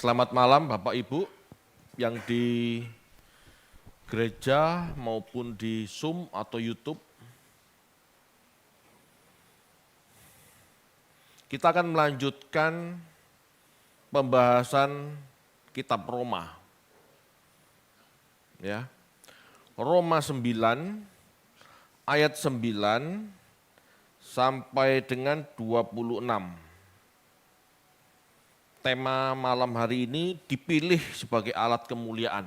Selamat malam Bapak Ibu yang di gereja maupun di Zoom atau YouTube. Kita akan melanjutkan pembahasan kitab Roma. Ya. Roma 9 ayat 9 sampai dengan 26. Tema malam hari ini dipilih sebagai alat kemuliaan.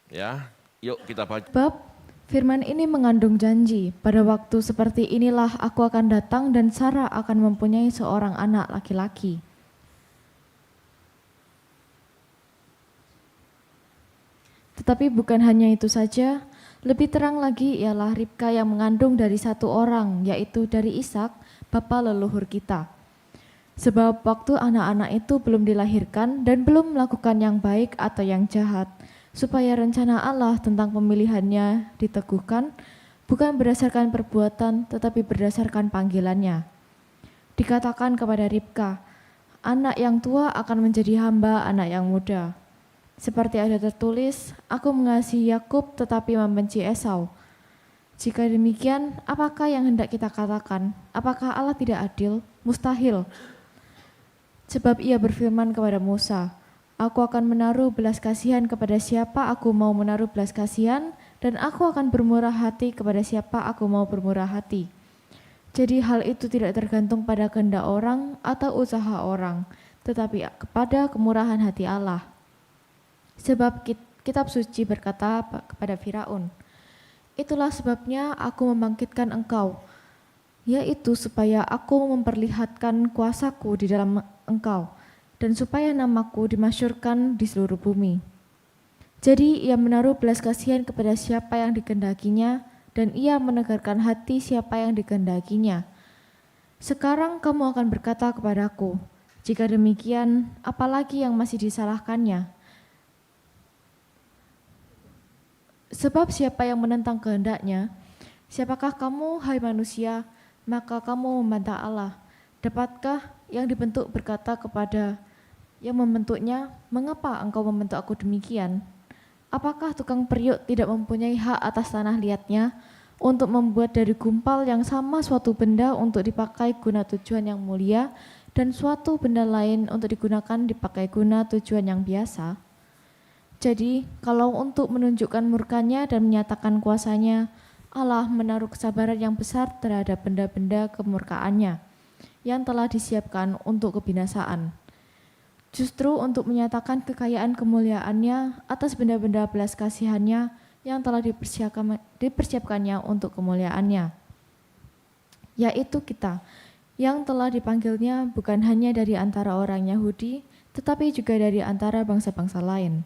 Ya, yuk kita baca. Sebab firman ini mengandung janji, pada waktu seperti inilah aku akan datang dan Sarah akan mempunyai seorang anak laki-laki. Tetapi bukan hanya itu saja, lebih terang lagi ialah Ribka yang mengandung dari satu orang, yaitu dari Ishak, bapa leluhur kita. Sebab waktu anak-anak itu belum dilahirkan dan belum melakukan yang baik atau yang jahat, supaya rencana Allah tentang pemilihannya diteguhkan, bukan berdasarkan perbuatan tetapi berdasarkan panggilannya. Dikatakan kepada Ribka, anak yang tua akan menjadi hamba anak yang muda. Seperti ada tertulis, aku mengasihi Yakub tetapi membenci Esau. Jika demikian, apakah yang hendak kita katakan? Apakah Allah tidak adil? Mustahil. Sebab ia berfirman kepada Musa, aku akan menaruh belas kasihan kepada siapa aku mau menaruh belas kasihan, dan aku akan bermurah hati kepada siapa aku mau bermurah hati. Jadi hal itu tidak tergantung pada kehendak orang atau usaha orang, tetapi kepada kemurahan hati Allah. Sebab kitab suci berkata kepada Firaun, itulah sebabnya aku membangkitkan engkau, yaitu supaya aku memperlihatkan kuasaku di dalam engkau, dan supaya namaku dimasyhurkan di seluruh bumi. Jadi ia menaruh belas kasihan kepada siapa yang dikehendakinya, dan ia menegarkan hati siapa yang dikehendakinya. Sekarang kamu akan berkata kepadaku, jika demikian, apalagi yang masih disalahkannya? Sebab siapa yang menentang kehendaknya? Siapakah kamu, hai manusia, maka kamu membantah Allah? Dapatkah yang dibentuk berkata kepada yang membentuknya, mengapa engkau membentuk aku demikian? Apakah tukang periuk tidak mempunyai hak atas tanah liatnya untuk membuat dari gumpal yang sama suatu benda untuk dipakai guna tujuan yang mulia dan suatu benda lain untuk digunakan dipakai guna tujuan yang biasa? Jadi, kalau untuk menunjukkan murkanya dan menyatakan kuasanya, Allah menaruh kesabaran yang besar terhadap benda-benda kemurkaannya yang telah disiapkan untuk kebinasaan. Justru untuk menyatakan kekayaan kemuliaannya atas benda-benda belas kasihannya yang telah dipersiapkannya untuk kemuliaannya. Yaitu kita, yang telah dipanggilnya bukan hanya dari antara orang Yahudi, tetapi juga dari antara bangsa-bangsa lain.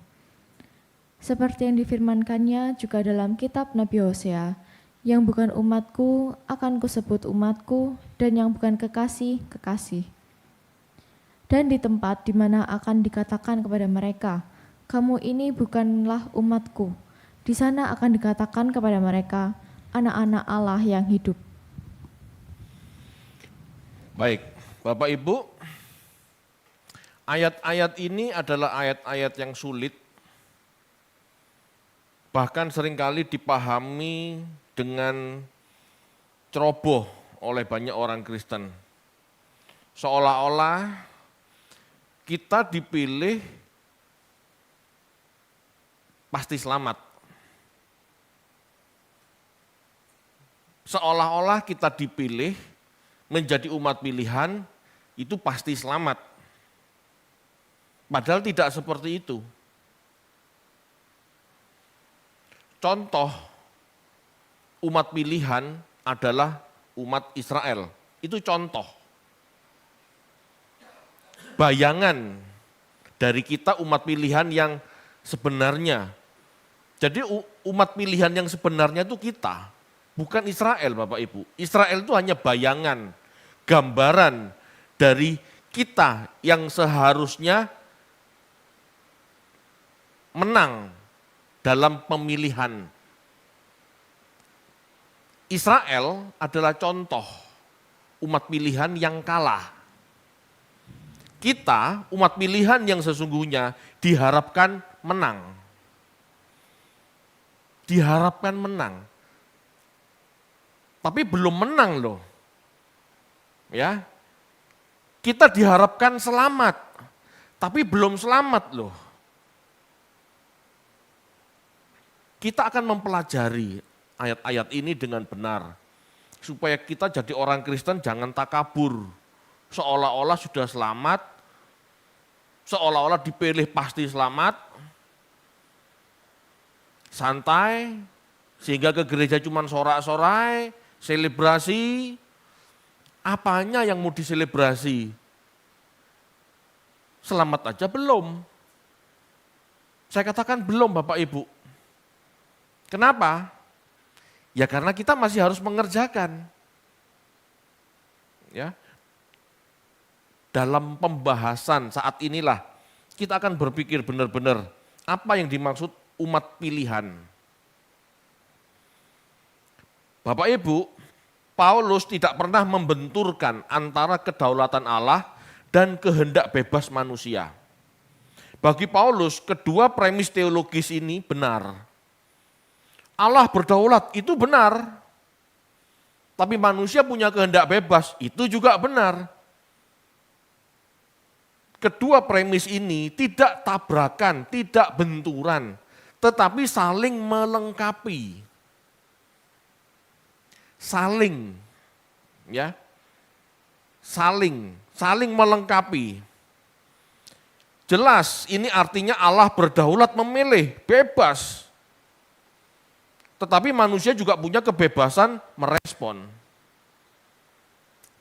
Seperti yang difirmankannya juga dalam kitab Nabi Hosea, yang bukan umatku akan kusebut umatku, dan yang bukan kekasih, kekasih. Dan di tempat di mana akan dikatakan kepada mereka, kamu ini bukanlah umatku, di sana akan dikatakan kepada mereka, anak-anak Allah yang hidup. Baik, Bapak Ibu, ayat-ayat ini adalah ayat-ayat yang sulit, bahkan seringkali dipahami dengan ceroboh oleh banyak orang Kristen. Seolah-olah kita dipilih pasti selamat. Seolah-olah kita dipilih menjadi umat pilihan itu pasti selamat. Padahal tidak seperti itu. Contoh umat pilihan adalah umat Israel. Itu contoh. Bayangan dari kita umat pilihan yang sebenarnya. Jadi umat pilihan yang sebenarnya itu kita, bukan Israel Bapak Ibu. Israel itu hanya bayangan, gambaran dari kita yang seharusnya menang dalam pemilihan. Israel adalah contoh umat pilihan yang kalah. Kita, umat pilihan yang sesungguhnya diharapkan menang. Diharapkan menang. Tapi belum menang loh. Ya. Kita diharapkan selamat, tapi belum selamat loh. Kita akan mempelajari ayat-ayat ini dengan benar. Supaya kita jadi orang Kristen jangan takabur. Seolah-olah sudah selamat, seolah-olah dipilih pasti selamat, santai, sehingga ke gereja cuma sorak-sorai, selebrasi. Apanya yang mau diselebrasi? Selamat aja belum. Saya katakan belum Bapak Ibu. Kenapa? Ya karena kita masih harus mengerjakan. Ya. Dalam pembahasan saat inilah kita akan berpikir benar-benar apa yang dimaksud umat pilihan. Bapak Ibu, Paulus tidak pernah membenturkan antara kedaulatan Allah dan kehendak bebas manusia. Bagi Paulus, kedua premis teologis ini benar. Allah berdaulat, itu benar. Tapi manusia punya kehendak bebas, itu juga benar. Kedua premis ini tidak tabrakan, tidak benturan, tetapi saling melengkapi. Saling, ya, saling melengkapi. Jelas ini artinya Allah berdaulat memilih, bebas. Tetapi manusia juga punya kebebasan merespon.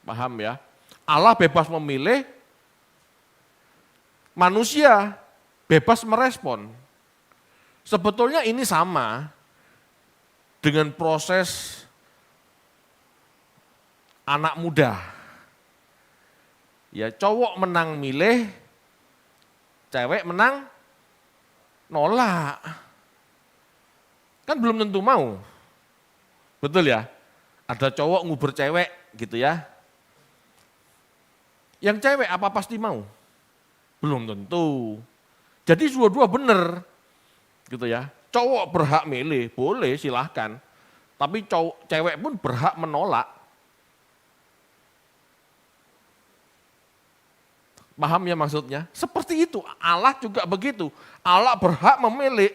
Paham ya? Allah bebas memilih, manusia bebas merespon. Sebetulnya ini sama dengan proses anak muda. Ya cowok menang milih, cewek menang nolak. Kan belum tentu mau. Betul ya? Ada cowok nguber cewek gitu ya. Yang cewek apa pasti mau? Belum tentu. Jadi dua-dua benar. Gitu ya. Cowok berhak milih, boleh silahkan. Tapi cewek pun berhak menolak. Paham ya maksudnya? Seperti itu, Allah juga begitu. Allah berhak memilih,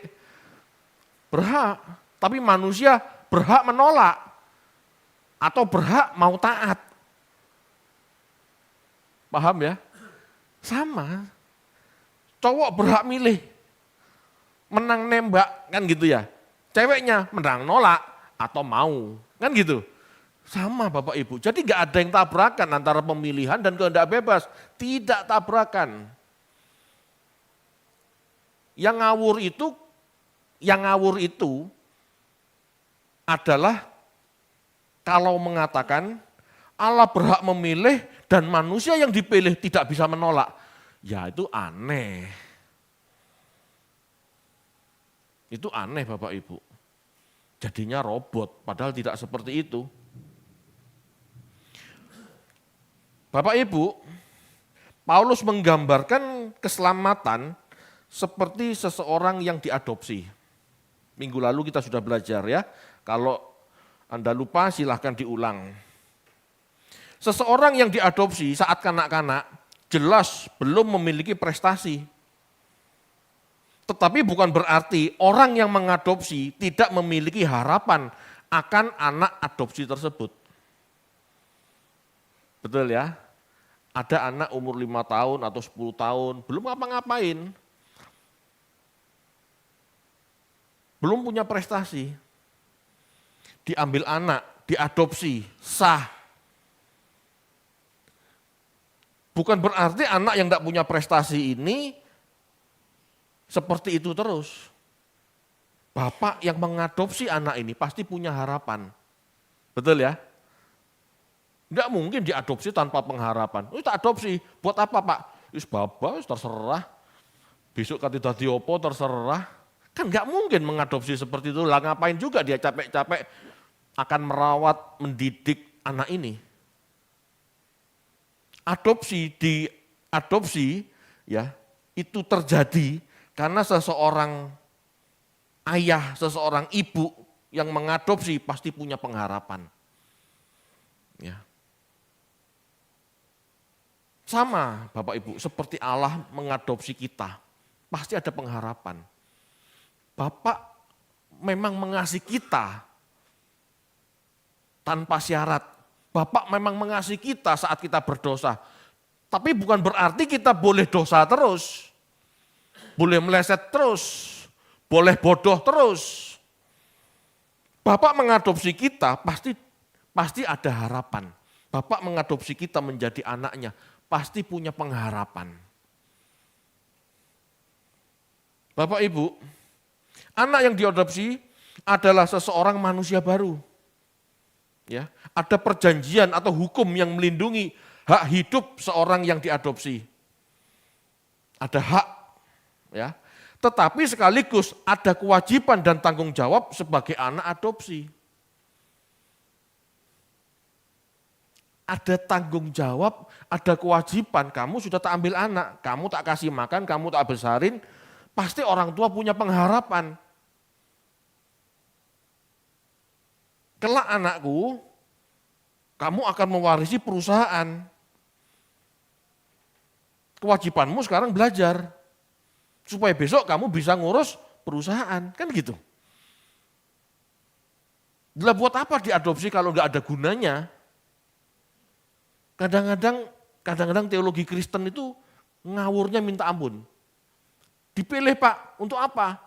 berhak. Tapi manusia berhak menolak. Atau berhak mau taat. Paham ya? Sama. Cowok berhak milih. Menang nembak, kan gitu ya. Ceweknya menang nolak atau mau, kan gitu. Sama Bapak Ibu, jadi nggak ada yang tabrakan antara pemilihan dan kehendak bebas. Tidak tabrakan. Yang ngawur itu adalah kalau mengatakan Allah berhak memilih dan manusia yang dipilih tidak bisa menolak. Ya itu aneh. Itu aneh Bapak Ibu. Jadinya robot, padahal tidak seperti itu. Bapak Ibu, Paulus menggambarkan keselamatan seperti seseorang yang diadopsi. Minggu lalu kita sudah belajar ya, kalau Anda lupa silahkan diulang. Seseorang yang diadopsi saat kanak-kanak jelas belum memiliki prestasi. Tetapi bukan berarti orang yang mengadopsi tidak memiliki harapan akan anak adopsi tersebut. Betul ya? Ada anak umur 5 tahun atau 10 tahun, belum ngapa-ngapain. Belum punya prestasi. Diambil anak, diadopsi, sah. Bukan berarti anak yang tidak punya prestasi ini seperti itu terus. Bapak yang mengadopsi anak ini pasti punya harapan. Betul ya? Enggak mungkin diadopsi tanpa pengharapan. Kita adopsi, buat apa Pak? Wis bapak, terserah. Besok kati dadi opo terserah. Kan enggak mungkin mengadopsi seperti itu. Lah ngapain juga dia capek-capek akan merawat, mendidik anak ini. Adopsi adopsi ya itu terjadi karena seseorang ayah, seseorang ibu yang mengadopsi pasti punya pengharapan. Ya. Sama Bapak Ibu, seperti Allah mengadopsi kita, pasti ada pengharapan. Bapak memang mengasihi kita tanpa syarat. Bapak memang mengasihi kita saat kita berdosa. Tapi bukan berarti kita boleh dosa terus. Boleh meleset terus. Boleh bodoh terus. Bapak mengadopsi kita pasti ada harapan. Bapak mengadopsi kita menjadi anaknya, pasti punya pengharapan. Bapak Ibu, anak yang diadopsi adalah seseorang manusia baru. Ya, ada perjanjian atau hukum yang melindungi hak hidup seorang yang diadopsi. Ada hak, ya. Tetapi sekaligus ada kewajiban dan tanggung jawab sebagai anak adopsi. Ada tanggung jawab, ada kewajiban. Kamu sudah tak ambil anak, kamu tak kasih makan, kamu tak besarin, pasti orang tua punya pengharapan. Kelak anakku, kamu akan mewarisi perusahaan. Kewajibanmu sekarang belajar, supaya besok kamu bisa ngurus perusahaan, kan gitu. Lah buat apa diadopsi kalau nggak ada gunanya? Kadang-kadang teologi Kristen itu ngawurnya minta ampun. Dipilih Pak, untuk apa?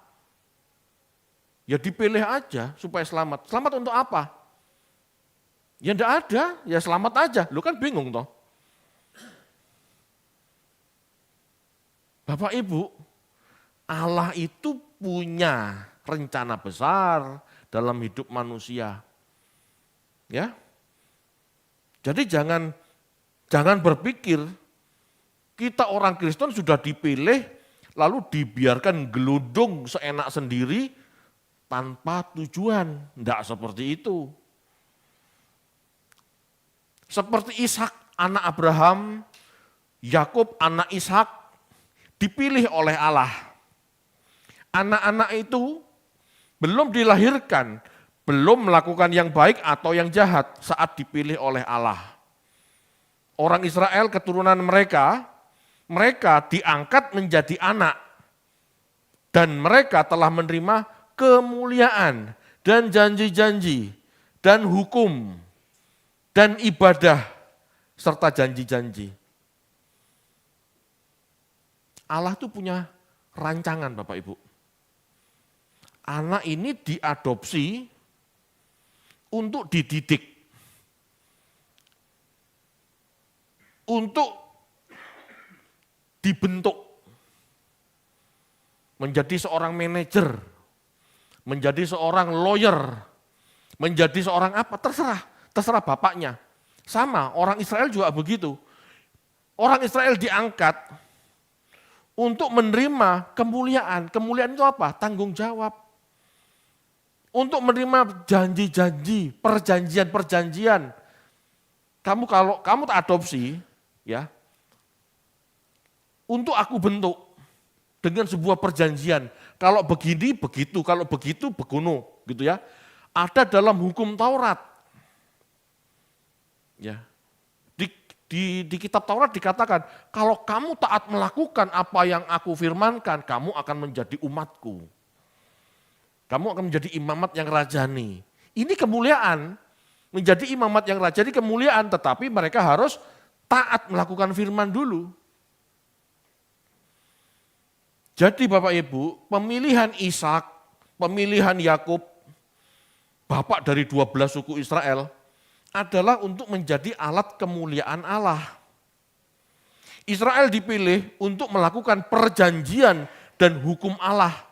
Ya dipilih aja supaya selamat. Selamat untuk apa? Ya enggak ada, ya selamat aja. Lu kan bingung toh. Bapak Ibu, Allah itu punya rencana besar dalam hidup manusia. Ya. Jadi jangan berpikir kita orang Kristen sudah dipilih lalu dibiarkan gelundung seenak sendiri tanpa tujuan. Enggak seperti itu. Seperti Ishak anak Abraham, Yakub anak Ishak dipilih oleh Allah. Anak-anak itu belum dilahirkan, belum melakukan yang baik atau yang jahat saat dipilih oleh Allah. Orang Israel keturunan mereka diangkat menjadi anak. Dan mereka telah menerima kemuliaan dan janji-janji dan hukum dan ibadah serta janji-janji. Allah tuh punya rancangan Bapak Ibu. Anak ini diadopsi untuk dididik. Untuk dibentuk menjadi seorang manajer, menjadi seorang lawyer, menjadi seorang apa, terserah bapaknya. Sama, orang Israel juga begitu. Orang Israel diangkat untuk menerima kemuliaan. Kemuliaan itu apa? Tanggung jawab. Untuk menerima janji-janji, perjanjian-perjanjian. Kalau kamu tak adopsi, ya, untuk aku bentuk dengan sebuah perjanjian. Kalau begini begitu, kalau begitu begono, gitu ya. Ada dalam hukum Taurat. Ya. Di kitab Taurat dikatakan, kalau kamu taat melakukan apa yang aku firmankan, kamu akan menjadi umatku. Kamu akan menjadi imamat yang rajani. Ini kemuliaan. Menjadi imamat yang rajani kemuliaan, tetapi mereka harus taat melakukan firman dulu. Jadi Bapak Ibu, pemilihan Ishak, pemilihan Yakub, bapak dari 12 suku Israel, adalah untuk menjadi alat kemuliaan Allah. Israel dipilih untuk melakukan perjanjian dan hukum Allah.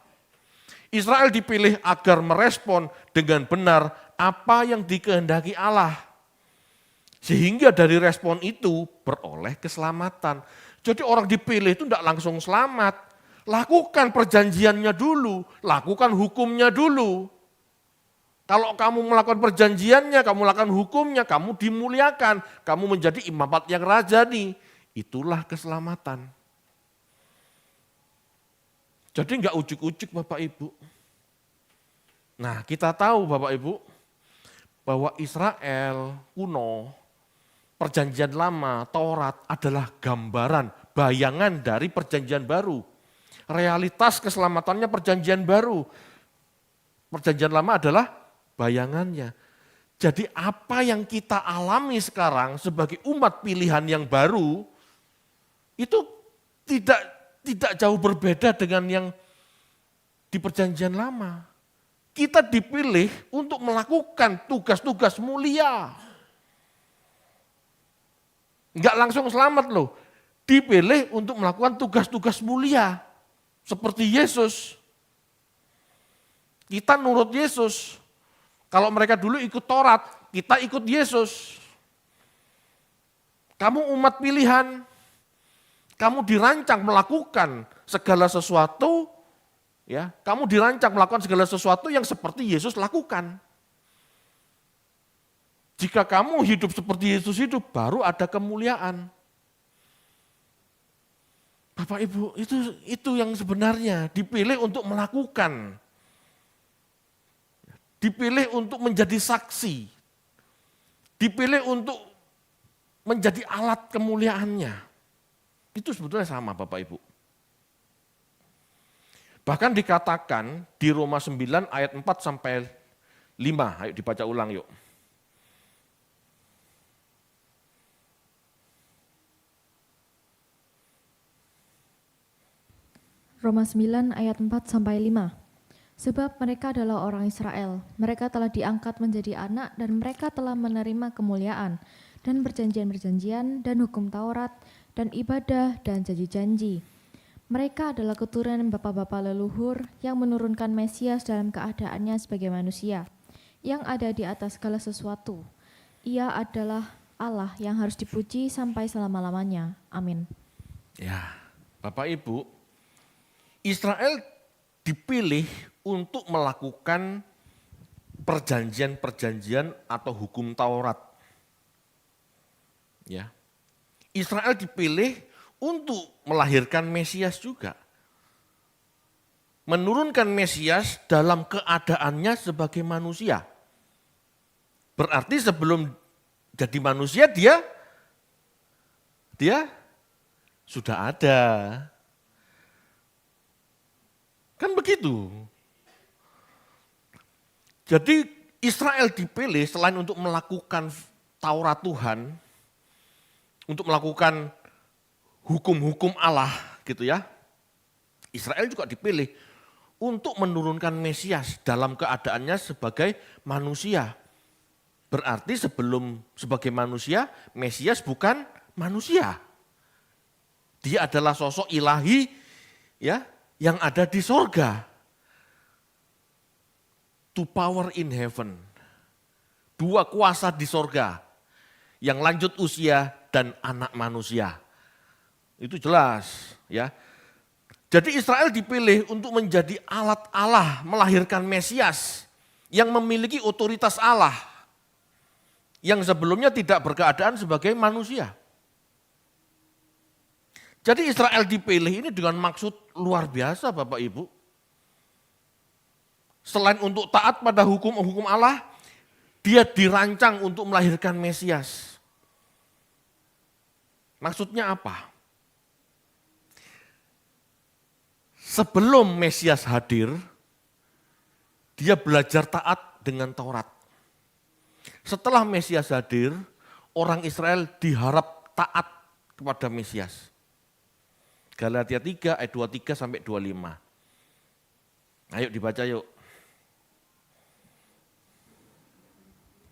Israel dipilih agar merespon dengan benar apa yang dikehendaki Allah. Sehingga dari respon itu beroleh keselamatan. Jadi orang dipilih itu tidak langsung selamat. Lakukan perjanjiannya dulu, lakukan hukumnya dulu. Kalau kamu melakukan perjanjiannya, kamu melakukan hukumnya, kamu dimuliakan. Kamu menjadi imamat yang rajani. itulah keselamatan. Jadi enggak ujuk-ujuk Bapak Ibu. Nah, kita tahu Bapak Ibu bahwa Israel kuno, perjanjian lama, Taurat adalah gambaran, bayangan dari perjanjian baru. Realitas keselamatannya perjanjian baru. Perjanjian lama adalah bayangannya. Jadi apa yang kita alami sekarang sebagai umat pilihan yang baru, itu tidak jauh berbeda dengan yang di perjanjian lama. Kita dipilih untuk melakukan tugas-tugas mulia. Enggak langsung selamat loh. Dipilih untuk melakukan tugas-tugas mulia. Seperti Yesus. Kita nurut Yesus. Kalau mereka dulu ikut Taurat, kita ikut Yesus. Kamu umat pilihan. Kamu dirancang melakukan segala sesuatu. Ya, kamu dirancang melakukan segala sesuatu yang seperti Yesus lakukan. Jika kamu hidup seperti Yesus hidup, baru ada kemuliaan. Bapak Ibu, itu yang sebenarnya dipilih untuk melakukan. Dipilih untuk menjadi saksi. Dipilih untuk menjadi alat kemuliaannya. Itu sebetulnya sama Bapak Ibu. Bahkan dikatakan di Roma 9 ayat 4 sampai 5. Ayo dibaca ulang yuk. Roma 9 ayat 4 sampai 5. Sebab mereka adalah orang Israel, mereka telah diangkat menjadi anak dan mereka telah menerima kemuliaan dan perjanjian-perjanjian dan hukum Taurat dan ibadah dan janji-janji. Mereka adalah keturunan bapa-bapa leluhur yang menurunkan Mesias dalam keadaannya sebagai manusia, yang ada di atas segala sesuatu. Ia adalah Allah yang harus dipuji sampai selama-lamanya. Amin. Ya, Bapak Ibu, Israel dipilih untuk melakukan perjanjian-perjanjian atau hukum Taurat. Ya. Israel dipilih untuk melahirkan Mesias juga. Menurunkan Mesias dalam keadaannya sebagai manusia. Berarti sebelum jadi manusia dia sudah ada. Kan begitu. Jadi Israel dipilih selain untuk melakukan Taurat Tuhan, untuk melakukan hukum-hukum Allah gitu ya. Israel juga dipilih untuk menurunkan Mesias dalam keadaannya sebagai manusia. Berarti sebelum sebagai manusia, Mesias bukan manusia. Dia adalah sosok ilahi ya yang ada di sorga. Two power in heaven. Dua kuasa di sorga. Yang lanjut usia dan anak manusia. Itu jelas ya. Jadi Israel dipilih untuk menjadi alat Allah melahirkan Mesias yang memiliki otoritas Allah yang sebelumnya tidak berkeadaan sebagai manusia. Jadi Israel dipilih ini dengan maksud luar biasa Bapak Ibu. Selain untuk taat pada hukum-hukum Allah, dia dirancang untuk melahirkan Mesias. Maksudnya apa? Sebelum Mesias hadir, dia belajar taat dengan Taurat. Setelah Mesias hadir, orang Israel diharap taat kepada Mesias. Galatia 3 ayat 23 sampai 25. Ayo dibaca yuk.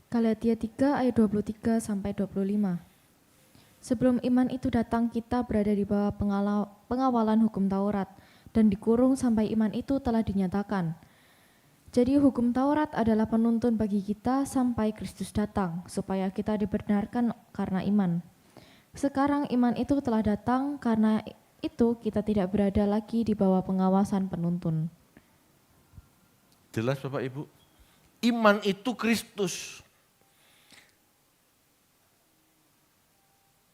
Galatia 3 ayat 23 sampai 25. Sebelum iman itu datang, kita berada di bawah pengawalan hukum Taurat dan dikurung sampai iman itu telah dinyatakan. Jadi hukum Taurat adalah penuntun bagi kita sampai Kristus datang, supaya kita dibenarkan karena iman. Sekarang iman itu telah datang, karena itu kita tidak berada lagi di bawah pengawasan penuntun. Jelas Bapak Ibu? Iman itu Kristus.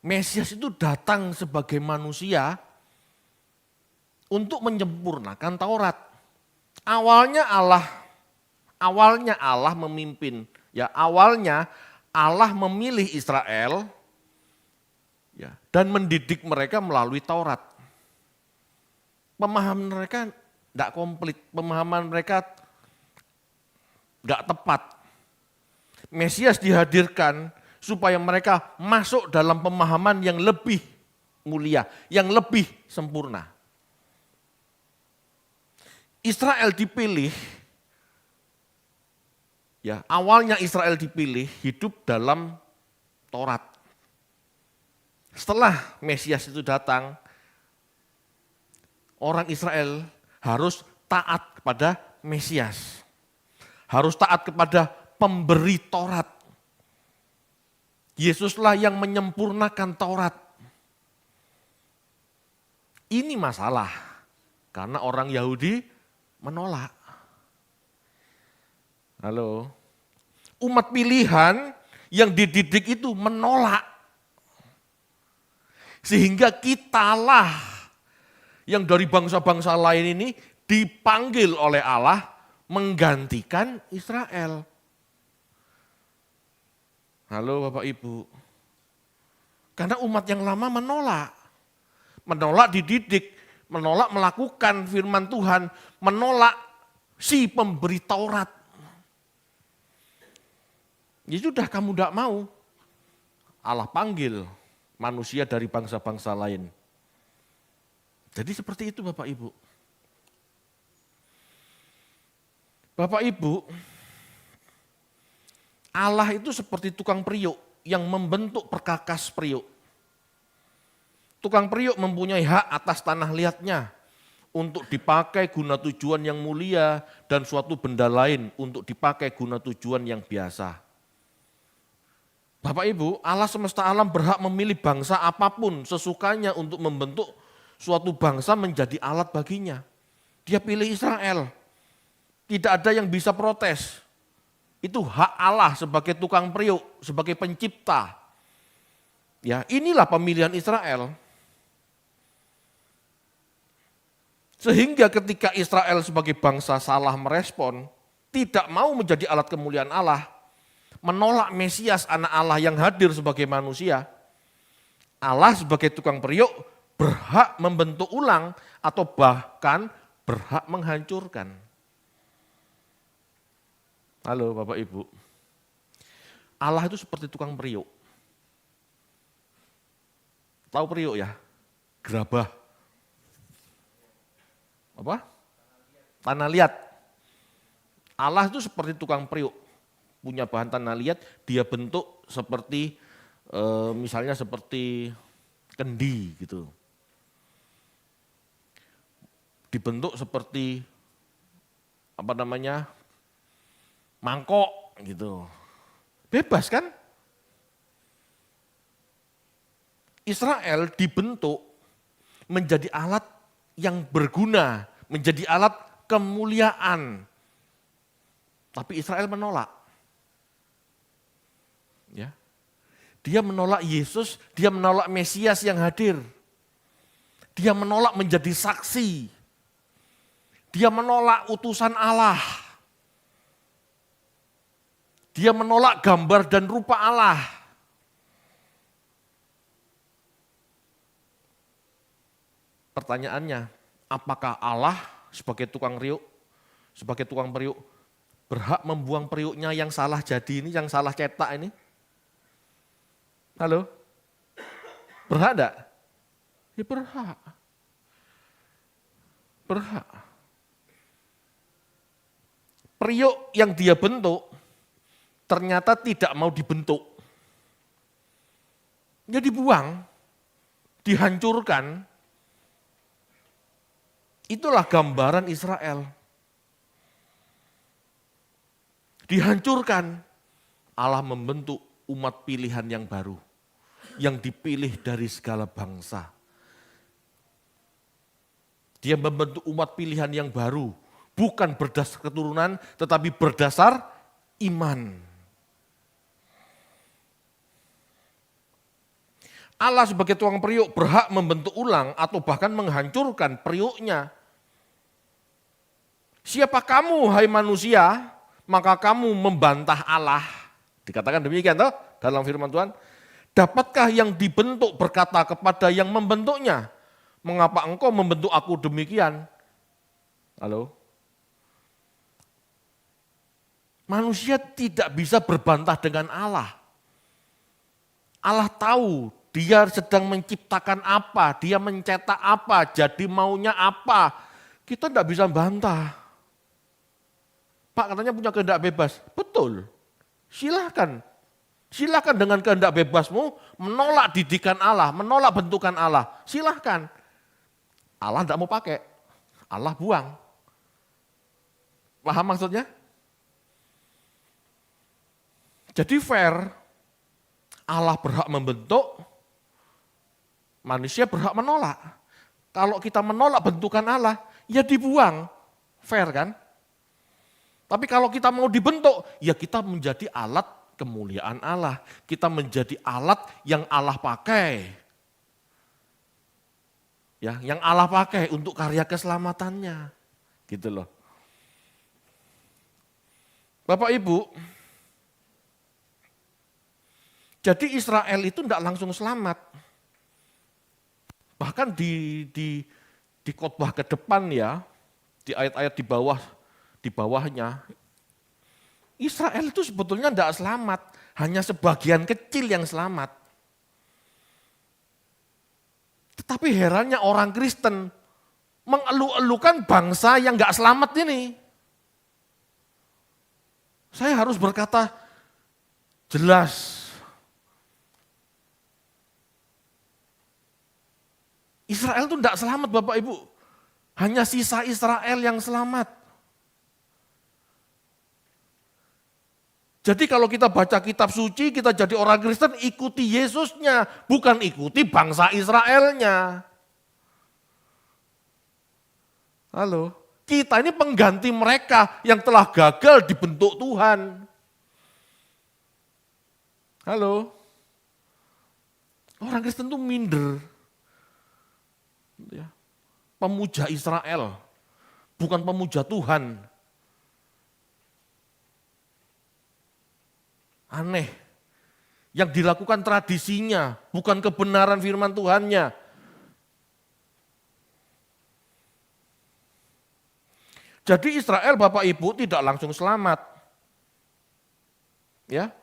Mesias itu datang sebagai manusia untuk menyempurnakan Taurat. Awalnya Allah memimpin, ya awalnya Allah memilih Israel ya, dan mendidik mereka melalui Taurat. Pemahaman mereka tidak komplit, pemahaman mereka tidak tepat. Mesias dihadirkan supaya mereka masuk dalam pemahaman yang lebih mulia, yang lebih sempurna. Israel dipilih, ya awalnya Israel dipilih hidup dalam Taurat. Setelah Mesias itu datang, orang Israel harus taat kepada Mesias. Harus taat kepada pemberi Taurat. Yesuslah yang menyempurnakan Taurat. Ini masalah karena orang Yahudi menolak. Halo. Umat pilihan yang dididik itu menolak. Sehingga kitalah yang dari bangsa-bangsa lain ini dipanggil oleh Allah menggantikan Israel. Halo Bapak Ibu. Karena umat yang lama menolak dididik, menolak melakukan firman Tuhan, menolak si pemberi Taurat. Ya sudah kamu tidak mau. Allah panggil manusia dari bangsa-bangsa lain. Jadi seperti itu Bapak Ibu. Bapak Ibu, Allah itu seperti tukang periuk yang membentuk perkakas periuk. Tukang periuk mempunyai hak atas tanah liatnya untuk dipakai guna tujuan yang mulia dan suatu benda lain untuk dipakai guna tujuan yang biasa. Bapak Ibu, Allah semesta alam berhak memilih bangsa apapun sesukanya untuk membentuk suatu bangsa menjadi alat baginya. Dia pilih Israel. Tidak ada yang bisa protes. Itu hak Allah sebagai tukang periuk, sebagai pencipta. Ya, inilah pemilihan Israel. Sehingga ketika Israel sebagai bangsa salah merespon, tidak mau menjadi alat kemuliaan Allah, menolak Mesias anak Allah yang hadir sebagai manusia, Allah sebagai tukang periuk berhak membentuk ulang atau bahkan berhak menghancurkan. Halo Bapak Ibu, Allah itu seperti tukang periuk. Tahu periuk ya? Gerabah. Apa? Tanah liat. Allah itu seperti tukang periuk. Punya bahan tanah liat, dia bentuk seperti misalnya seperti kendi gitu. Dibentuk seperti apa namanya? Mangkok gitu. Bebas kan? Israel dibentuk menjadi alat yang berguna, menjadi alat kemuliaan. Tapi Israel menolak. Ya. Dia menolak Yesus, dia menolak Mesias yang hadir. Dia menolak menjadi saksi. Dia menolak utusan Allah. Dia menolak gambar dan rupa Allah. Pertanyaannya, apakah Allah sebagai tukang periuk berhak membuang periuknya yang salah jadi ini, yang salah cetak ini? Halo? Berhak enggak? Ya berhak. Berhak. Periuk yang dia bentuk ternyata tidak mau dibentuk. Ya dibuang, dihancurkan. Itulah gambaran Israel. Dihancurkan, Allah membentuk umat pilihan yang baru. Yang dipilih dari segala bangsa. Dia membentuk umat pilihan yang baru. Bukan berdasar keturunan, tetapi berdasar iman. Allah sebagai tukang periuk berhak membentuk ulang atau bahkan menghancurkan periuknya. Siapa kamu, hai manusia, maka kamu membantah Allah. Dikatakan demikian toh dalam firman Tuhan. Dapatkah yang dibentuk berkata kepada yang membentuknya, mengapa engkau membentuk aku demikian? Halo? Manusia tidak bisa berbantah dengan Allah. Allah tahu dia sedang menciptakan apa, dia mencetak apa, jadi maunya apa. Kita tidak bisa bantah. Pak katanya punya kehendak bebas. Betul, silahkan. Silahkan dengan kehendak bebasmu menolak didikan Allah, menolak bentukan Allah. Silahkan. Allah tidak mau pakai, Allah buang. Paham maksudnya? Jadi fair, Allah berhak membentuk, manusia berhak menolak. Kalau kita menolak bentukan Allah, ya dibuang. Fair kan? Tapi kalau kita mau dibentuk, ya kita menjadi alat kemuliaan Allah. Kita menjadi alat yang Allah pakai. Ya, yang Allah pakai untuk karya keselamatannya. Gitu loh. Bapak Ibu, jadi Israel itu tidak langsung selamat. Bahkan di khotbah ke depan ya, di ayat-ayat di bawahnya, Israel itu sebetulnya tidak selamat, hanya sebagian kecil yang selamat. Tetapi herannya orang Kristen mengeluh-elukan bangsa yang nggak selamat ini. Saya harus berkata jelas, Israel itu tidak selamat Bapak Ibu. Hanya sisa Israel yang selamat. Jadi kalau kita baca kitab suci, kita jadi orang Kristen, ikuti Yesusnya, bukan ikuti bangsa Israelnya. Halo, kita ini pengganti mereka yang telah gagal dibentuk Tuhan. Halo, orang Kristen itu minder. Ya. Pemuja Israel, bukan pemuja Tuhan. Aneh. Yang dilakukan tradisinya, bukan kebenaran firman Tuhannya. Jadi Israel Bapak Ibu tidak langsung selamat. Ya.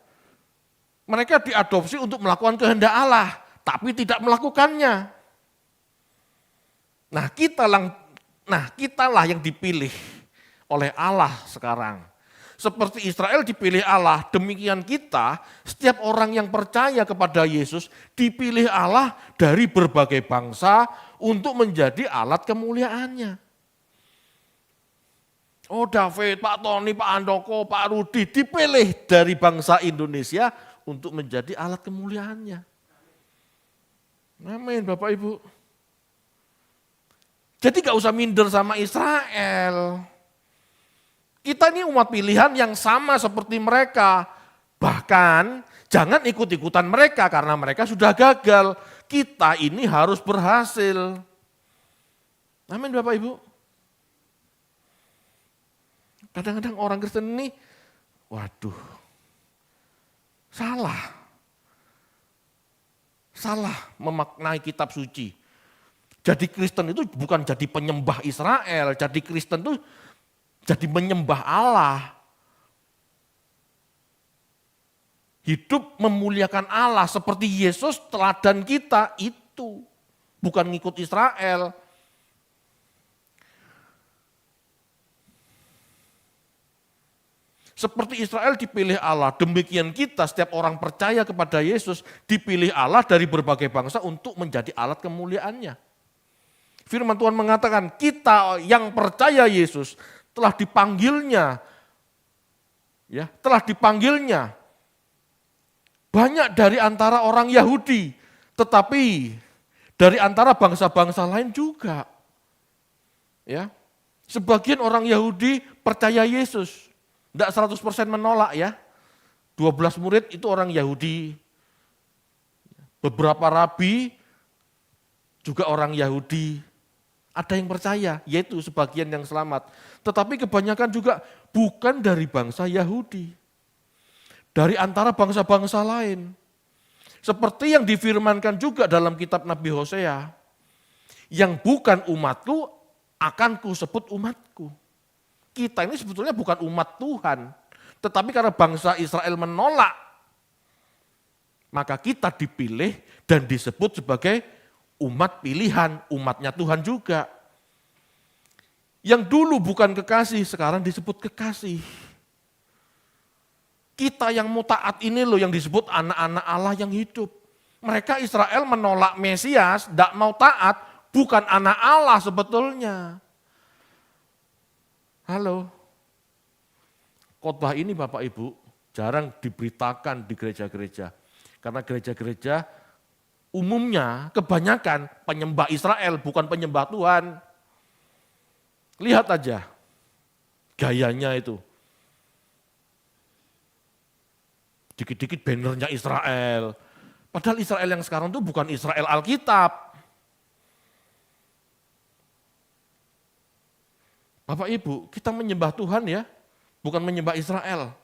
Mereka diadopsi untuk melakukan kehendak Allah, tapi tidak melakukannya. Nah, kitalah yang dipilih oleh Allah sekarang. Seperti Israel dipilih Allah, demikian kita, setiap orang yang percaya kepada Yesus, dipilih Allah dari berbagai bangsa untuk menjadi alat kemuliaannya. Oh David, Pak Tony, Pak Andoko, Pak Rudi dipilih dari bangsa Indonesia untuk menjadi alat kemuliaannya. Amin Bapak Ibu. Jadi gak usah minder sama Israel. Kita ini umat pilihan yang sama seperti mereka. Bahkan jangan ikut-ikutan mereka karena mereka sudah gagal. Kita ini harus berhasil. Amin Bapak Ibu. Kadang-kadang orang Kristen ini, waduh, salah memaknai kitab suci. Jadi Kristen itu bukan jadi penyembah Israel, jadi Kristen itu jadi menyembah Allah. Hidup memuliakan Allah seperti Yesus teladan kita itu. Bukan ngikut Israel. Seperti Israel dipilih Allah, demikian kita setiap orang percaya kepada Yesus dipilih Allah dari berbagai bangsa untuk menjadi alat kemuliaannya. Firman Tuhan mengatakan kita yang percaya Yesus telah dipanggilnya, ya, telah dipanggilnya banyak dari antara orang Yahudi, tetapi dari antara bangsa-bangsa lain juga. Ya, sebagian orang Yahudi percaya Yesus. Tidak 100% menolak ya. 12 murid itu orang Yahudi. Beberapa rabi, juga orang Yahudi, ada yang percaya, yaitu sebagian yang selamat. Tetapi kebanyakan juga bukan dari bangsa Yahudi. Dari antara bangsa-bangsa lain. Seperti yang difirmankan juga dalam kitab Nabi Hosea. Yang bukan umatku, akan kusebut umatku. Kita ini sebetulnya bukan umat Tuhan. Tetapi karena bangsa Israel menolak, maka kita dipilih dan disebut sebagai umat pilihan, umatnya Tuhan juga. Yang dulu bukan kekasih, sekarang disebut kekasih. Kita yang mau taat ini loh yang disebut anak-anak Allah yang hidup. Mereka Israel menolak Mesias, tidak mau taat, bukan anak Allah sebetulnya. Halo. Khotbah ini Bapak Ibu jarang diberitakan di gereja-gereja. Karena gereja-gereja umumnya kebanyakan penyembah Israel bukan penyembah Tuhan. Lihat aja gayanya itu. Dikit-dikit bannernya Israel. Padahal Israel yang sekarang itu bukan Israel Alkitab. Bapak Ibu, kita menyembah Tuhan ya, bukan menyembah Israel.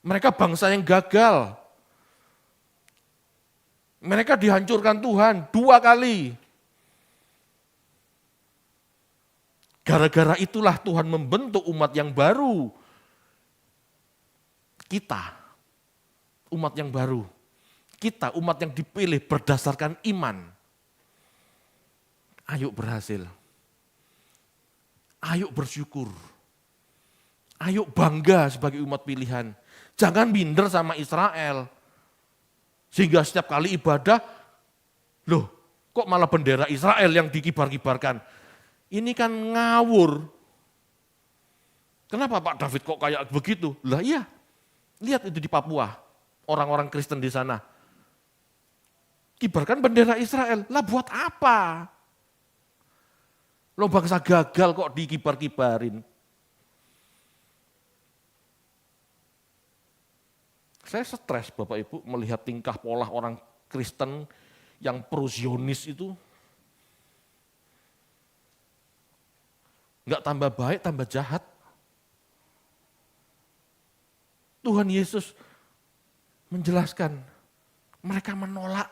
Mereka bangsa yang gagal. Mereka dihancurkan Tuhan 2 kali. Gara-gara itulah Tuhan membentuk umat yang baru. Kita, umat yang baru. Kita, umat yang dipilih berdasarkan iman. Ayo berhasil. Ayo bersyukur. Ayo bangga sebagai umat pilihan. Jangan minder sama Israel. Sehingga setiap kali ibadah, loh kok malah bendera Israel yang dikibar-kibarkan. Ini kan ngawur. Kenapa Pak David kok kayak begitu? Lah iya, lihat itu di Papua, orang-orang Kristen di sana. Kibarkan bendera Israel, lah buat apa? Lo bangsa gagal kok dikibar-kibarin. Saya stres Bapak Ibu melihat tingkah pola orang Kristen yang pro-Zionis itu. Enggak tambah baik, tambah jahat. Tuhan Yesus menjelaskan, mereka menolak.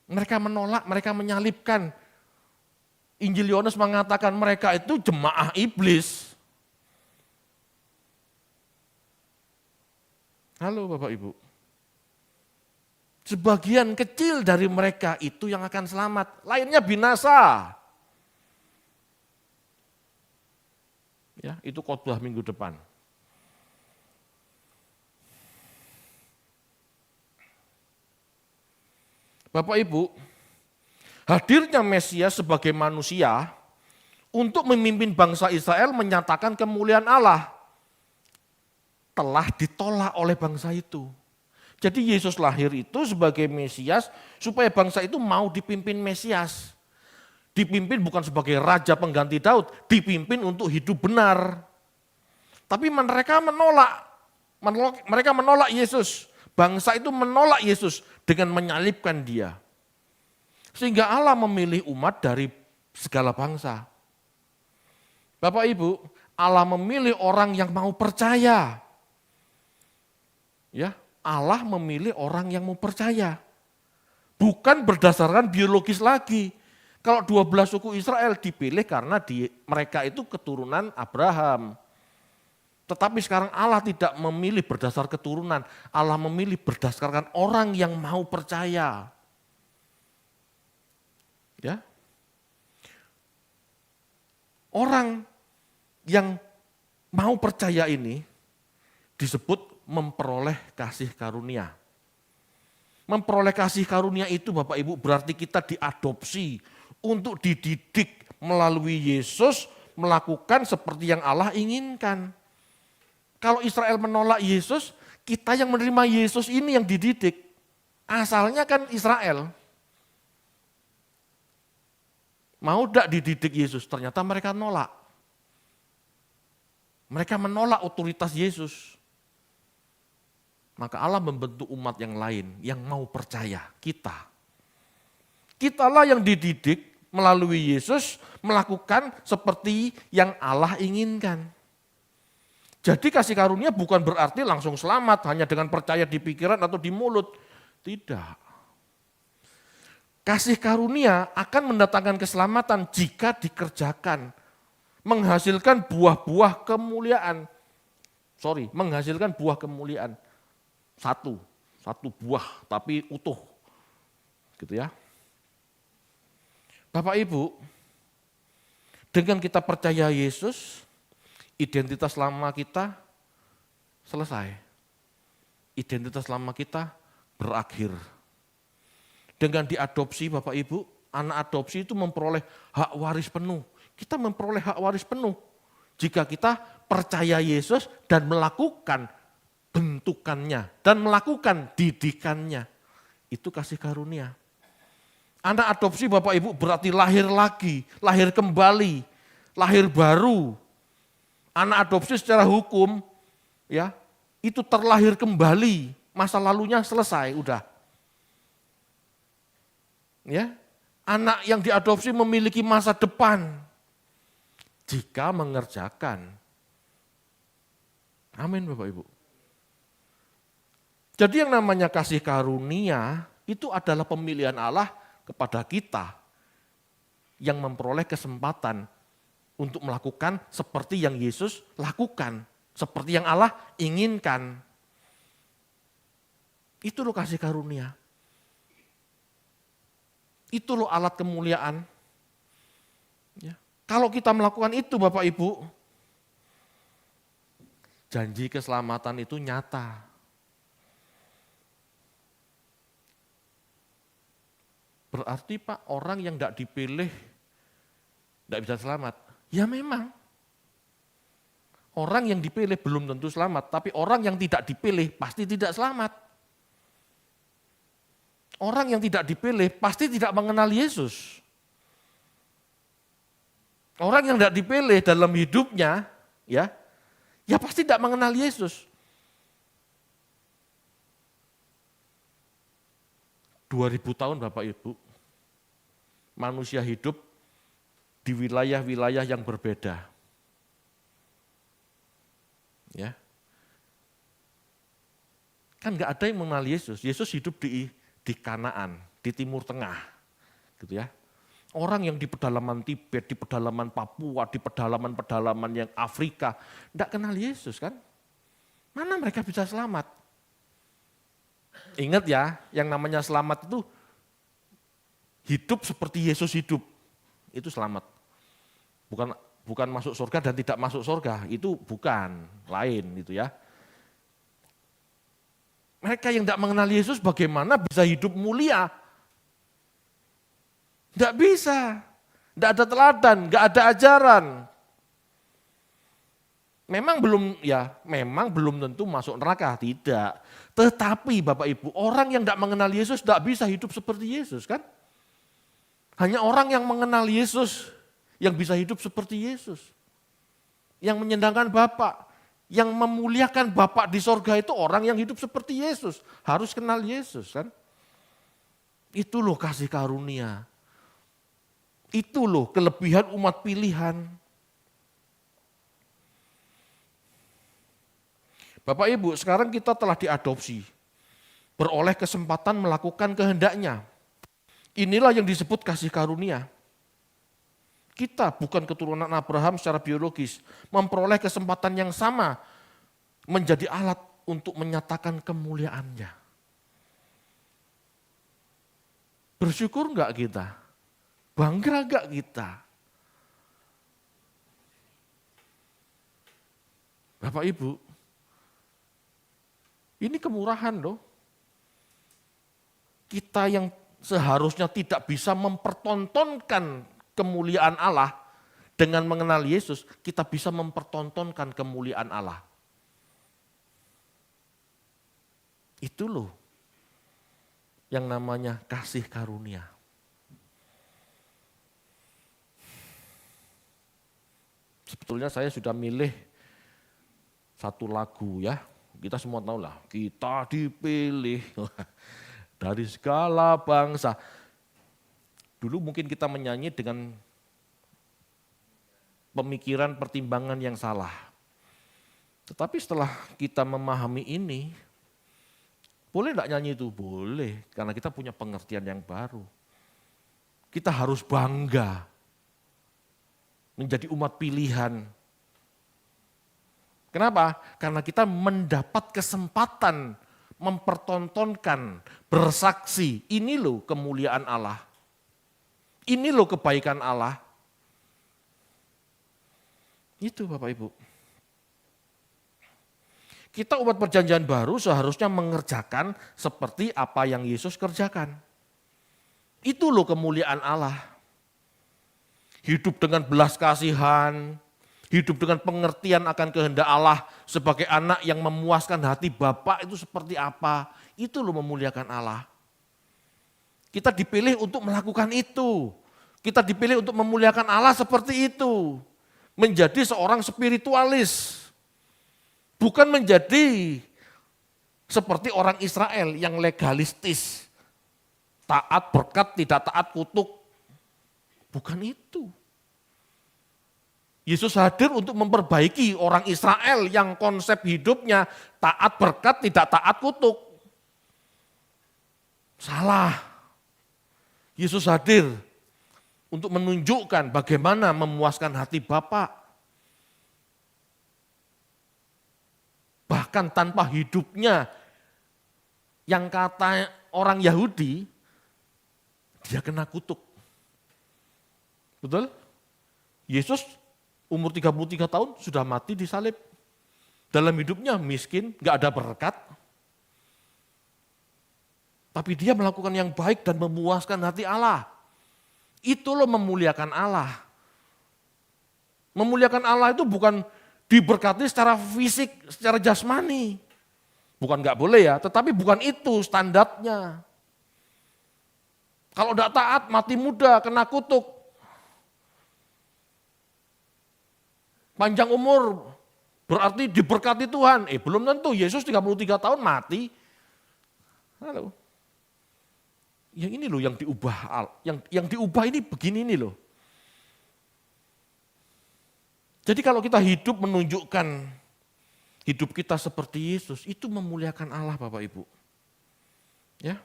Mereka menolak, mereka menyalibkan. Injil Yohanes mengatakan mereka itu jemaah iblis. Halo Bapak Ibu. Sebagian kecil dari mereka itu yang akan selamat, lainnya binasa. Ya, itu khotbah minggu depan. Bapak Ibu, hadirnya Mesias sebagai manusia untuk memimpin bangsa Israel menyatakan kemuliaan Allah telah ditolak oleh bangsa itu. Jadi Yesus lahir itu sebagai Mesias supaya bangsa itu mau dipimpin Mesias. Dipimpin bukan sebagai raja pengganti Daud, dipimpin untuk hidup benar. Tapi mereka menolak Yesus. Bangsa itu menolak Yesus dengan menyalibkan dia. Sehingga Allah memilih umat dari segala bangsa. Bapak Ibu, Allah memilih orang yang mau percaya. Ya, Allah memilih orang yang mau percaya. Bukan berdasarkan biologis lagi. Kalau 12 suku Israel dipilih karena mereka itu keturunan Abraham. Tetapi sekarang Allah tidak memilih berdasar keturunan. Allah memilih berdasarkan orang yang mau percaya. Ya. Orang yang mau percaya ini disebut memperoleh kasih karunia. Memperoleh kasih karunia itu Bapak Ibu berarti kita diadopsi untuk dididik melalui Yesus melakukan seperti yang Allah inginkan. Kalau Israel menolak Yesus, kita yang menerima Yesus ini yang dididik. Asalnya kan Israel. Mau tidak dididik Yesus, ternyata mereka nolak. Mereka menolak otoritas Yesus. maka Allah membentuk umat yang lain yang mau percaya, kita. Kitalah yang dididik melalui Yesus melakukan seperti yang Allah inginkan. Jadi kasih karunia bukan berarti langsung selamat hanya dengan percaya di pikiran atau di mulut. Tidak. Kasih karunia akan mendatangkan keselamatan jika dikerjakan. Menghasilkan buah-buah kemuliaan. Menghasilkan buah kemuliaan. Satu buah tapi utuh. Gitu ya. Bapak Ibu, dengan kita percaya Yesus, identitas lama kita selesai. Identitas lama kita berakhir. Dengan diadopsi Bapak Ibu, anak adopsi itu memperoleh hak waris penuh. Kita memperoleh hak waris penuh. Jika kita percaya Yesus dan melakukan bentukannya dan melakukan didikannya. Itu kasih karunia. Anak adopsi Bapak Ibu berarti lahir lagi, lahir kembali, lahir baru. Anak adopsi secara hukum ya, itu terlahir kembali, masa lalunya selesai, udah. Ya, anak yang diadopsi memiliki masa depan jika mengerjakan. Amin Bapak Ibu. Jadi yang namanya kasih karunia itu adalah pemilihan Allah kepada kita yang memperoleh kesempatan untuk melakukan seperti yang Yesus lakukan, seperti yang Allah inginkan. Itu loh kasih karunia. Itu loh alat kemuliaan. Ya. Kalau kita melakukan itu Bapak Ibu, janji keselamatan itu nyata. Berarti Pak, orang yang tidak dipilih tidak bisa selamat. Ya memang. Orang yang dipilih belum tentu selamat, tapi orang yang tidak dipilih pasti tidak selamat. Orang yang tidak dipilih pasti tidak mengenal Yesus. Orang yang tidak dipilih dalam hidupnya, ya pasti tidak mengenal Yesus. 2000 tahun Bapak Ibu, manusia hidup di wilayah-wilayah yang berbeda. Ya. Kan enggak ada yang mengenal Yesus. Yesus hidup di Kanaan, di Timur Tengah. Gitu ya. Orang yang di pedalaman Tibet, di pedalaman Papua, di pedalaman-pedalaman yang Afrika, enggak kenal Yesus kan? Mana mereka bisa selamat? Ingat ya, yang namanya selamat itu hidup seperti Yesus hidup. Itu selamat. Bukan masuk surga dan tidak masuk surga, itu bukan, lain itu ya. Mereka yang tidak mengenal Yesus bagaimana bisa hidup mulia? Tidak bisa. Tidak ada teladan, tidak ada ajaran. Memang belum tentu masuk neraka, tidak. Tetapi Bapak Ibu, orang yang tidak mengenal Yesus tidak bisa hidup seperti Yesus kan? Hanya orang yang mengenal Yesus yang bisa hidup seperti Yesus. Yang menyenangkan Bapa, yang memuliakan Bapa di sorga itu orang yang hidup seperti Yesus. Harus kenal Yesus kan? Itu loh kasih karunia. Itu loh kelebihan umat pilihan. Bapak Ibu, sekarang kita telah diadopsi, beroleh kesempatan melakukan kehendaknya. Inilah yang disebut kasih karunia. Kita bukan keturunan Abraham secara biologis, memperoleh kesempatan yang sama, menjadi alat untuk menyatakan kemuliaannya. Bersyukur enggak kita? Bangga enggak kita? Bapak Ibu, ini kemurahan loh. Kita yang seharusnya tidak bisa mempertontonkan kemuliaan Allah dengan mengenal Yesus, kita bisa mempertontonkan kemuliaan Allah. Itu loh yang namanya kasih karunia. Sebetulnya saya sudah milih satu lagu ya, Kita semua tahu lah, kita dipilih dari segala bangsa. Dulu mungkin kita menyanyi dengan pemikiran pertimbangan yang salah. Tetapi setelah kita memahami ini, boleh enggak nyanyi itu? Boleh, karena kita punya pengertian yang baru. Kita harus bangga menjadi umat pilihan. Kenapa? Karena kita mendapat kesempatan mempertontonkan, bersaksi, ini loh kemuliaan Allah. Ini loh kebaikan Allah. Itu Bapak Ibu. Kita umat perjanjian baru seharusnya mengerjakan seperti apa yang Yesus kerjakan. Itu loh kemuliaan Allah. Hidup dengan belas kasihan, hidup dengan pengertian akan kehendak Allah sebagai anak yang memuaskan hati Bapa itu seperti apa. Itu loh memuliakan Allah. Kita dipilih untuk melakukan itu. Kita dipilih untuk memuliakan Allah seperti itu. Menjadi seorang spiritualis. Bukan menjadi seperti orang Israel yang legalistis. Taat berkat, tidak taat kutuk. Bukan itu. Yesus hadir untuk memperbaiki orang Israel yang konsep hidupnya taat berkat, tidak taat kutuk. Salah. Yesus hadir untuk menunjukkan bagaimana memuaskan hati Bapa. Bahkan tanpa hidupnya yang kata orang Yahudi, dia kena kutuk. Betul? Yesus umur 33 tahun sudah mati disalib. Dalam hidupnya miskin, gak ada berkat. Tapi dia melakukan yang baik dan memuaskan hati Allah. Itu loh memuliakan Allah. Memuliakan Allah itu bukan diberkati secara fisik, secara jasmani. Bukan gak boleh ya, tetapi bukan itu standarnya. Kalau tidak taat, mati muda, kena kutuk. Panjang umur berarti diberkati Tuhan. Belum tentu, Yesus 33 tahun mati. Halo. Yang ini loh yang diubah. Yang diubah ini begini ini loh. Jadi kalau kita hidup menunjukkan hidup kita seperti Yesus, itu memuliakan Allah Bapak Ibu. Ya.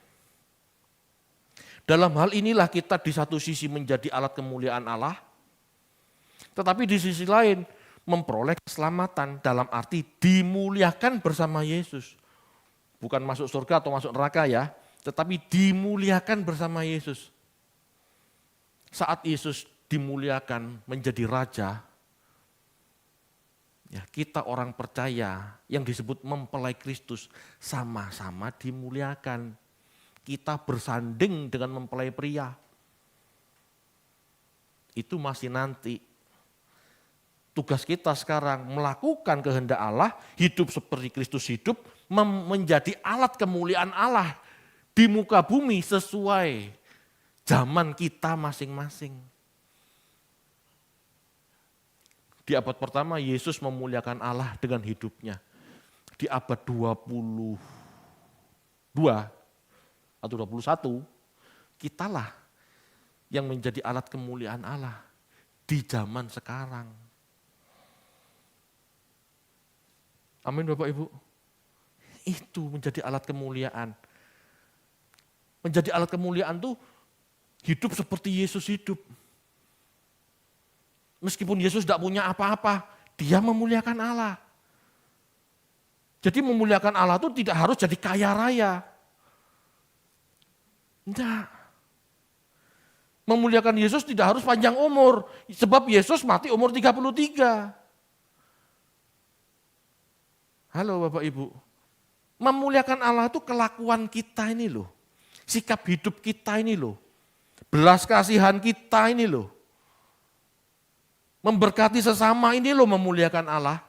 Dalam hal inilah kita di satu sisi menjadi alat kemuliaan Allah, tetapi di sisi lain memperoleh keselamatan dalam arti dimuliakan bersama Yesus. Bukan masuk surga atau masuk neraka ya, tetapi dimuliakan bersama Yesus. Saat Yesus dimuliakan menjadi raja, ya kita orang percaya yang disebut mempelai Kristus sama-sama dimuliakan. Kita bersanding dengan mempelai pria. Itu masih nanti. Tugas kita sekarang melakukan kehendak Allah, hidup seperti Kristus hidup, menjadi alat kemuliaan Allah di muka bumi sesuai zaman kita masing-masing. Di abad pertama Yesus memuliakan Allah dengan hidupnya. Di abad 22 atau 21, kitalah yang menjadi alat kemuliaan Allah di zaman sekarang. Amin Bapak Ibu. Itu menjadi alat kemuliaan. Menjadi alat kemuliaan tuh hidup seperti Yesus hidup. Meskipun Yesus tidak punya apa-apa, dia memuliakan Allah. Jadi memuliakan Allah itu tidak harus jadi kaya raya. Tidak. Memuliakan Yesus tidak harus panjang umur. Sebab Yesus mati umur 33. Halo Bapak Ibu, memuliakan Allah itu kelakuan kita ini loh, sikap hidup kita ini loh, belas kasihan kita ini loh, memberkati sesama ini loh memuliakan Allah.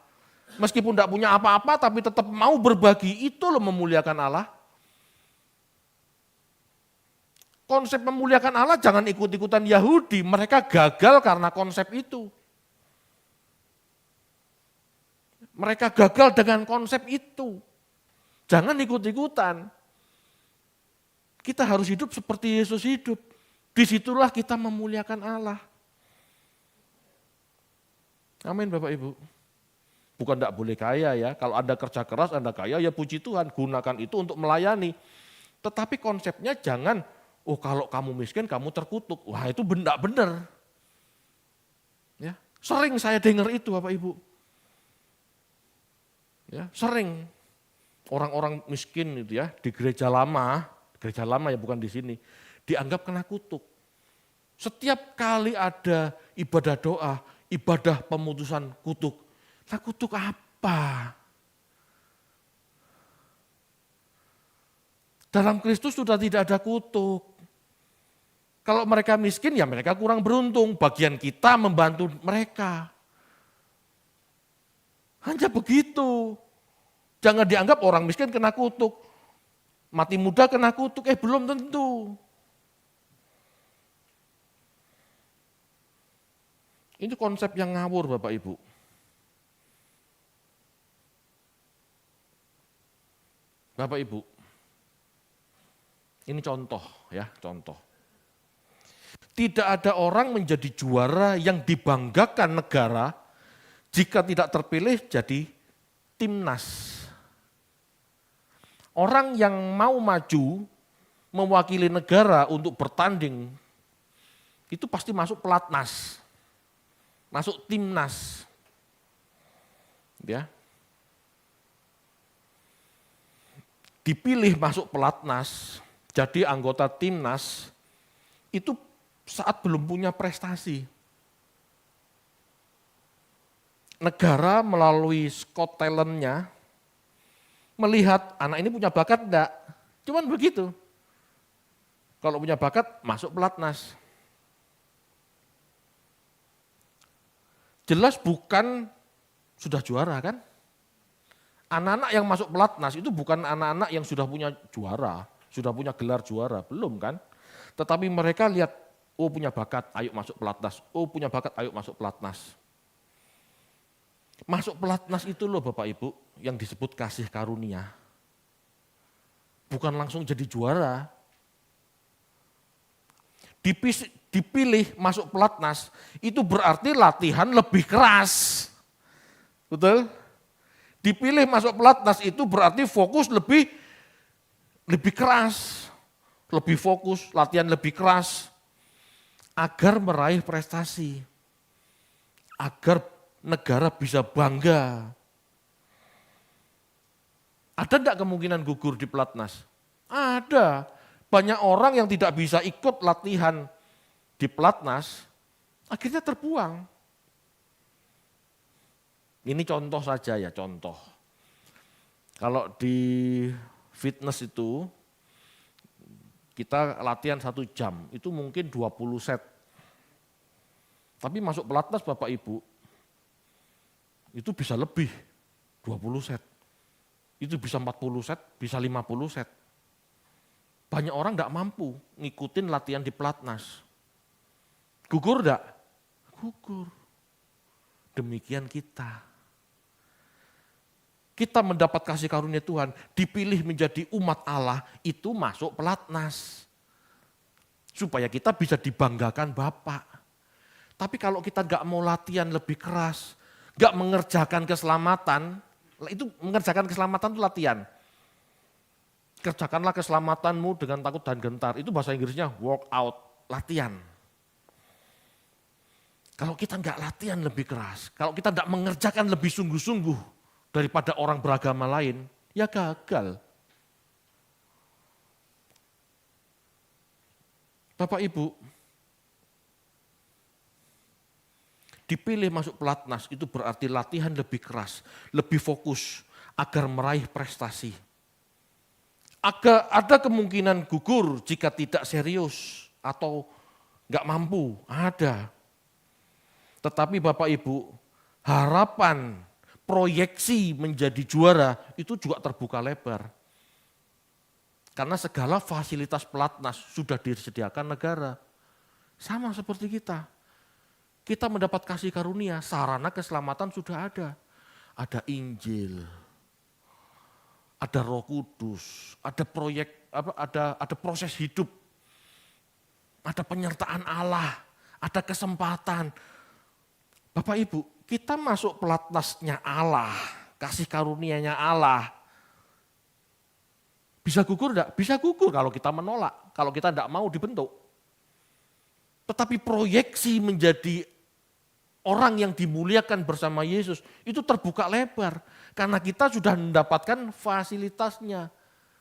Meskipun tidak punya apa-apa tapi tetap mau berbagi, itu loh memuliakan Allah. Konsep memuliakan Allah jangan ikut-ikutan Yahudi, mereka gagal karena konsep itu. Mereka gagal dengan konsep itu. Jangan ikut-ikutan. Kita harus hidup seperti Yesus hidup. Disitulah kita memuliakan Allah. Amin Bapak Ibu. Bukan tidak boleh kaya ya. Kalau Anda kerja keras, Anda kaya, ya puji Tuhan. Gunakan itu untuk melayani. Tetapi konsepnya jangan, oh kalau kamu miskin, kamu terkutuk. Wah itu benar. Ya, sering saya dengar itu Bapak Ibu. Ya, sering orang-orang miskin itu ya di gereja lama ya bukan di sini, dianggap kena kutuk. Setiap kali ada ibadah doa, ibadah pemutusan kutuk. Nah kutuk apa? Dalam Kristus sudah tidak ada kutuk. Kalau mereka miskin ya mereka kurang beruntung. Bagian kita membantu mereka. Hanya begitu. Jangan dianggap orang miskin kena kutuk. Mati muda kena kutuk, belum tentu. Ini konsep yang ngawur Bapak Ibu. Bapak Ibu, ini contoh ya, contoh. Tidak ada orang menjadi juara yang dibanggakan negara jika tidak terpilih jadi timnas. Orang yang mau maju mewakili negara untuk bertanding itu pasti masuk pelatnas, masuk timnas. Ya. Dipilih masuk pelatnas, jadi anggota timnas, itu saat belum punya prestasi. Negara melalui Scott Talent-nya melihat anak ini punya bakat enggak, cuman begitu. Kalau punya bakat masuk pelatnas. Jelas bukan sudah juara kan? Anak-anak yang masuk pelatnas itu bukan anak-anak yang sudah punya juara, sudah punya gelar juara, belum kan? Tetapi mereka lihat, oh punya bakat, ayo masuk pelatnas. Oh punya bakat, ayo masuk pelatnas. Masuk pelatnas itu loh Bapak Ibu, yang disebut kasih karunia. Bukan langsung jadi juara. Dipilih masuk pelatnas, itu berarti latihan lebih keras. Betul? Dipilih masuk pelatnas itu berarti fokus lebih keras, lebih fokus, latihan lebih keras, agar meraih prestasi, agar negara bisa bangga. Ada enggak kemungkinan gugur di pelatnas? Ada. Banyak orang yang tidak bisa ikut latihan di pelatnas, akhirnya terbuang. Ini contoh saja ya, contoh. Kalau di fitness itu, kita latihan 1 jam, itu mungkin 20 set. Tapi masuk pelatnas Bapak Ibu, itu bisa lebih, 20 set. Itu bisa 40 set, bisa 50 set. Banyak orang enggak mampu ngikutin latihan di pelatnas. Gugur enggak? Gugur. Demikian kita. Kita mendapat kasih karunia Tuhan, dipilih menjadi umat Allah, itu masuk pelatnas. Supaya kita bisa dibanggakan Bapak. Tapi kalau kita enggak mau latihan lebih keras, enggak mengerjakan keselamatan, itu mengerjakan keselamatan itu latihan. Kerjakanlah keselamatanmu dengan takut dan gentar. Itu bahasa Inggrisnya work out, latihan. Kalau kita enggak latihan lebih keras, kalau kita enggak mengerjakan lebih sungguh-sungguh daripada orang beragama lain, ya gagal. Bapak Ibu, dipilih masuk pelatnas itu berarti latihan lebih keras, lebih fokus agar meraih prestasi. Ada kemungkinan gugur jika tidak serius atau enggak mampu, ada. Tetapi Bapak Ibu, harapan proyeksi menjadi juara itu juga terbuka lebar. Karena segala fasilitas pelatnas sudah disediakan negara. Sama seperti kita. Kita mendapat kasih karunia, sarana keselamatan sudah ada. Ada Injil. ada Roh Kudus, ada proyek, ada proses hidup, ada penyertaan Allah, ada kesempatan. Bapak Ibu, kita masuk pelatnasnya Allah, kasih karunia-Nya Allah. Bisa gugur enggak? Bisa gugur kalau kita menolak, kalau kita enggak mau dibentuk. Tetapi proyeksi menjadi orang yang dimuliakan bersama Yesus itu terbuka lebar. Karena kita sudah mendapatkan fasilitasnya,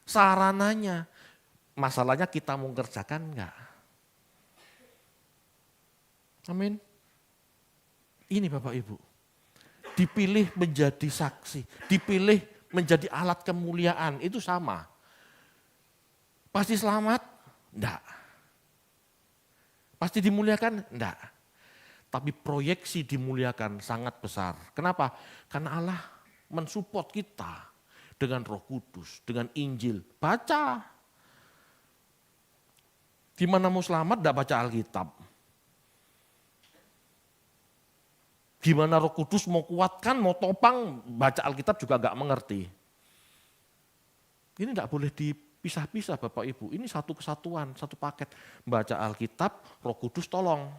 sarananya. Masalahnya kita mau kerjakan enggak? Amin. Ini Bapak Ibu, dipilih menjadi saksi, dipilih menjadi alat kemuliaan, itu sama. Pasti selamat? Enggak. Pasti dimuliakan? Enggak. Tapi proyeksi dimuliakan sangat besar. Kenapa? Karena Allah mensupport kita dengan Roh Kudus, dengan Injil. Baca. Gimana mau selamat enggak baca Alkitab? Gimana Roh Kudus mau kuatkan, mau topang, baca Alkitab juga enggak mengerti. Ini enggak boleh dipisah-pisah Bapak Ibu. Ini satu kesatuan, satu paket. Baca Alkitab, Roh Kudus tolong.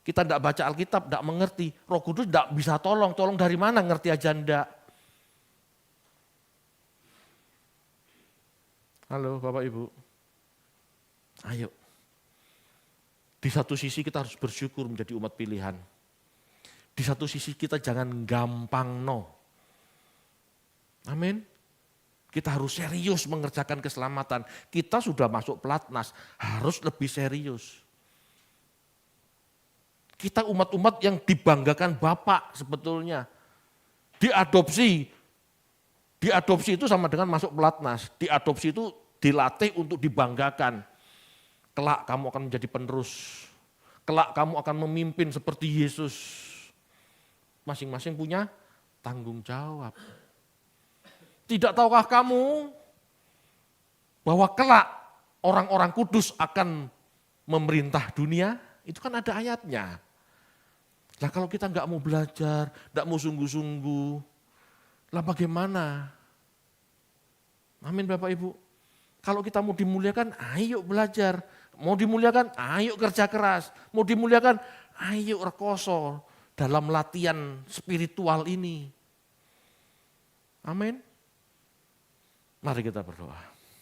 Kita enggak baca Alkitab, enggak mengerti. Roh Kudus enggak bisa tolong. Tolong dari mana? Ngerti aja enggak. Halo Bapak Ibu. Ayo. Di satu sisi kita harus bersyukur menjadi umat pilihan. Di satu sisi kita jangan gampang no. Amin. Kita harus serius mengerjakan keselamatan. Kita sudah masuk pelatnas, harus lebih serius. Kita umat-umat yang dibanggakan Bapak sebetulnya. Diadopsi. Diadopsi itu sama dengan masuk pelatnas. Diadopsi itu dilatih untuk dibanggakan. Kelak kamu akan menjadi penerus. Kelak kamu akan memimpin seperti Yesus. Masing-masing punya tanggung jawab. Tidak tahukah kamu bahwa kelak orang-orang kudus akan memerintah dunia? Itu kan ada ayatnya. Nah kalau kita nggak mau belajar, nggak mau sungguh-sungguh, lah bagaimana? Amin Bapak Ibu. Kalau kita mau dimuliakan, ayo belajar. Mau dimuliakan, ayo kerja keras. Mau dimuliakan, ayo rekoso dalam latihan spiritual ini. Amin. Mari kita berdoa.